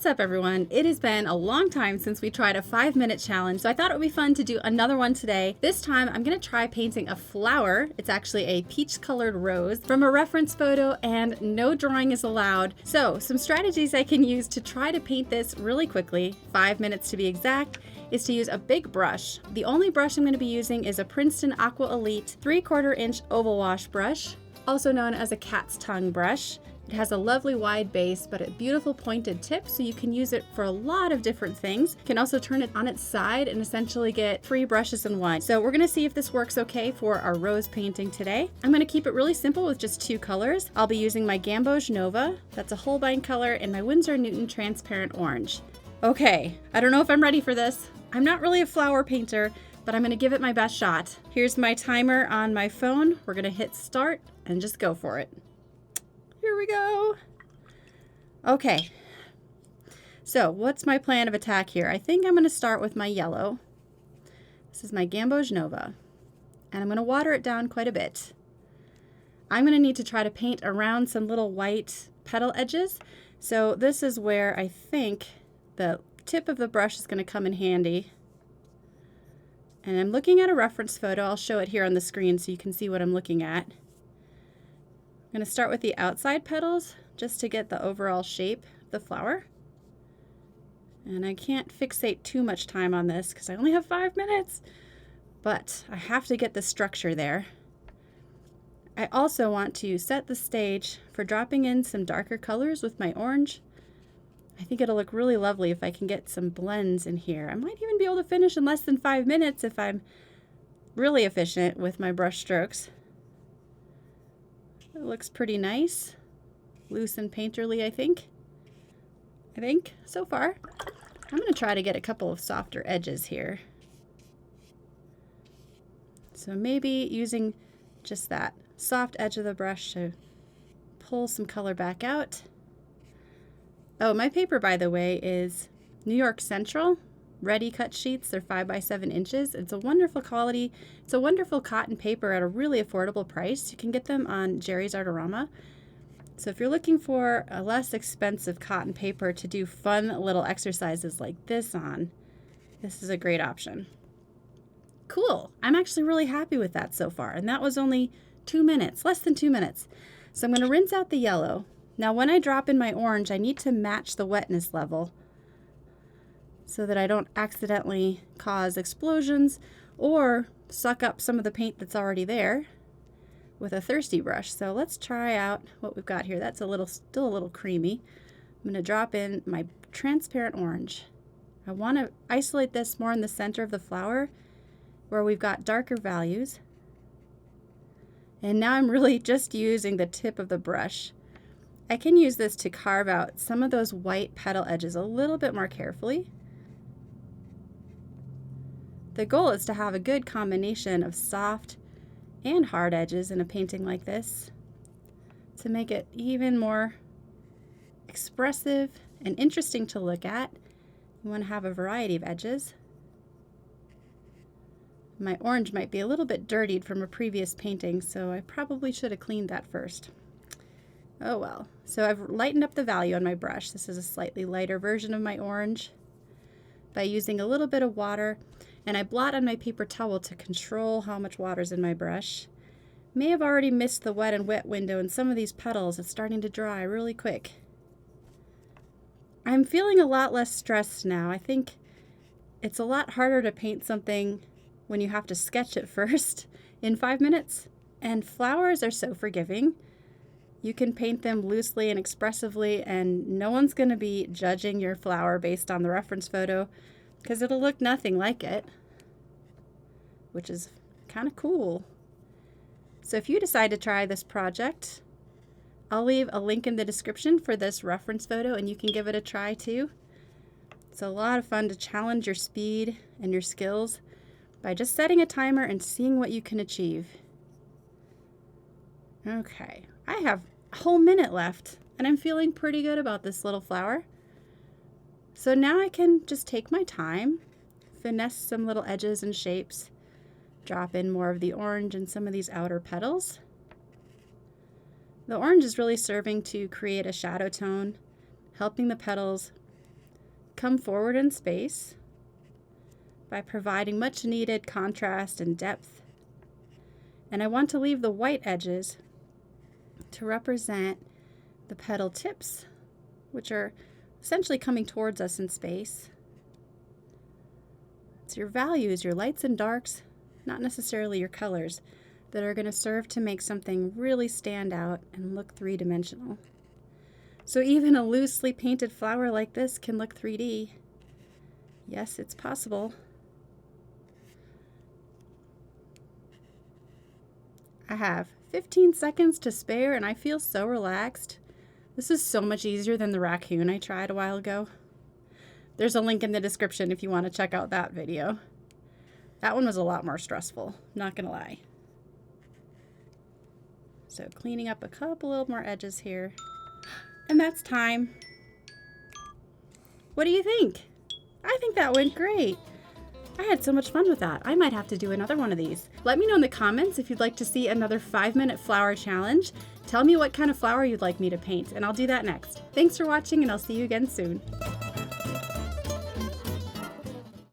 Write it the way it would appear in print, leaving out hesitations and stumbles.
What's up, everyone? It has been a long time since we tried a 5-minute challenge, so I thought it would be fun to do another one today. This time I'm going to try painting a flower. It's actually a peach-colored rose from a reference photo, and no drawing is allowed. So some strategies I can use to try to paint this really quickly, 5 minutes to be exact, is to use a big brush. The only brush I'm going to be using is a Princeton Aqua Elite 3/4 inch oval wash brush, also known as a cat's tongue brush. It has a lovely wide base, but a beautiful pointed tip, so you can use it for a lot of different things. You can also turn it on its side and essentially get 3 brushes in one. So we're gonna see if this works okay for our rose painting today. I'm gonna keep it really simple with just 2 colors. I'll be using my Gamboge Nova, that's a Holbein color, and my Winsor Newton transparent orange. Okay, I don't know if I'm ready for this. I'm not really a flower painter, but I'm gonna give it my best shot. Here's my timer on my phone. We're gonna hit start and just go for it. Here we go. Okay, so what's my plan of attack here? I think I'm going to start with my yellow. This is my Gamboge Nova, and I'm going to water it down quite a bit. I'm going to need to try to paint around some little white petal edges, so this is where I think the tip of the brush is going to come in handy. And I'm looking at a reference photo. I'll show it here on the screen so you can see what I'm looking at. I'm going to start with the outside petals just to get the overall shape of the flower. And I can't fixate too much time on this because I only have 5 minutes, but I have to get the structure there. I also want to set the stage for dropping in some darker colors with my orange. I think it'll look really lovely if I can get some blends in here. I might even be able to finish in less than 5 minutes if I'm really efficient with my brush strokes. It looks pretty nice, loose and painterly, I think so far. I'm going to try to get a couple of softer edges here. So maybe using just that soft edge of the brush to pull some color back out. Oh, my paper, by the way, is New York Central ready cut sheets. They're 5 by 7 inches. It's a wonderful quality. It's a wonderful cotton paper at a really affordable price. You can get them on Jerry's Artarama. So if you're looking for a less expensive cotton paper to do fun little exercises like this on, this is a great option. Cool. I'm actually really happy with that so far. And that was only 2 minutes, less than 2 minutes. So I'm going to rinse out the yellow. Now when I drop in my orange, I need to match the wetness level so that I don't accidentally cause explosions or suck up some of the paint that's already there with a thirsty brush. So let's try out what we've got here. That's still a little creamy. I'm going to drop in my transparent orange. I want to isolate this more in the center of the flower where we've got darker values. And now I'm really just using the tip of the brush. I can use this to carve out some of those white petal edges a little bit more carefully. The goal is to have a good combination of soft and hard edges in a painting like this to make it even more expressive and interesting to look at. You want to have a variety of edges. My orange might be a little bit dirtied from a previous painting, so I probably should have cleaned that first. Oh well. So I've lightened up the value on my brush. This is a slightly lighter version of my orange by using a little bit of water. And I blot on my paper towel to control how much water's in my brush. May have already missed the wet and wet window, and some of these petals are starting to dry really quick. I'm feeling a lot less stressed now. I think it's a lot harder to paint something when you have to sketch it first in 5 minutes. And flowers are so forgiving. You can paint them loosely and expressively, and no one's going to be judging your flower based on the reference photo, because it'll look nothing like it, which is kind of cool. So if you decide to try this project, I'll leave a link in the description for this reference photo, and you can give it a try too. It's a lot of fun to challenge your speed and your skills by just setting a timer and seeing what you can achieve. Okay, I have a whole minute left, and I'm feeling pretty good about this little flower. So now I can just take my time, finesse some little edges and shapes, drop in more of the orange in some of these outer petals. The orange is really serving to create a shadow tone, helping the petals come forward in space by providing much needed contrast and depth. And I want to leave the white edges to represent the petal tips, which are essentially coming towards us in space. It's your values, your lights and darks, not necessarily your colors, that are going to serve to make something really stand out and look three-dimensional. So even a loosely painted flower like this can look 3D. Yes, it's possible. I have 15 seconds to spare and I feel so relaxed. This is so much easier than the raccoon I tried a while ago. There's a link in the description if you want to check out that video. That one was a lot more stressful, not gonna lie. So cleaning up a couple little more edges here. And that's time. What do you think? I think that went great. I had so much fun with that. I might have to do another one of these. Let me know in the comments if you'd like to see another 5-minute flower challenge. Tell me what kind of flower you'd like me to paint, and I'll do that next. Thanks for watching, and I'll see you again soon.